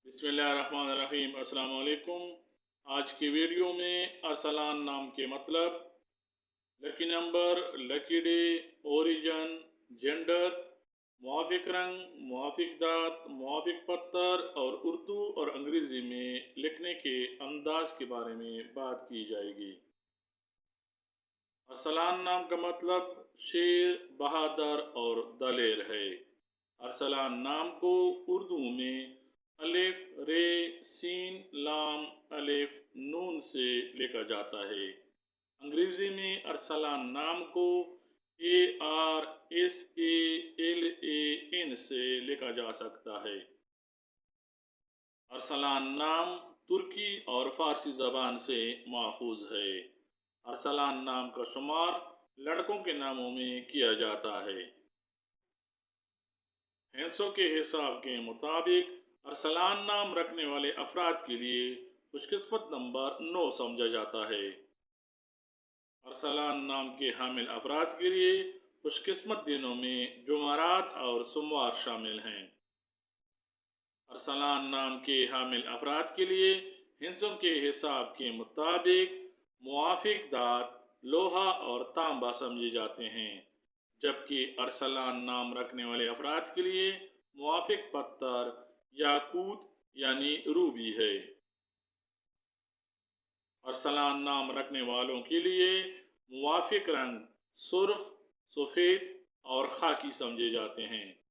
बिस्मिल्लाहिर्रहमानिर्रहीम। अस्सलाम वालेकुम। आज की वीडियो में अरसलान नाम के मतलब, lucky number, lucky day, origin, gender, मुआफिक रंग, मुआफिक दात, मुआफिक पत्थर और उर्दू और अंग्रेज़ी में लिखने के अंदाज के बारे में बात की जाएगी। अरसलान नाम का मतलब शेर, बहादुर और दलेर है। अरसलान नाम को उर्दू में अलिफ, रे, सीन, लाम, अलिफ, नून से लिखा जाता है। अंग्रेजी में अरसलान नाम को ARSALAN से लिखा जा सकता है। अरसलान नाम तुर्की और फारसी ज़बान से माखूज है। अरसलान नाम का शुमार लड़कों के नामों में किया जाता है। हिंसों के हिसाब के मुताबिक अरसलान नाम रखने वाले अफराद के लिए खुशकिस्मत नंबर 9 समझा जाता है। अरसलान नाम के हामिल अफराद के लिए खुशकिस्मत दिनों में जुमारात और सोमवार शामिल हैं। अरसलान नाम के हामिल अफराद के लिए हिंसों के हिसाब के मुताबिक मुआफिक दात, लोहा और तांबा समझे जाते हैं, जबकि अरसलान नाम रखने वाले अफराद के लिए मुआफिक पत्थर याकूत यानी रूबी है। अरसलान नाम रखने वालों के लिए मुआफिक रंग सुर्ख, सफ़ेद और खाकी समझे जाते हैं।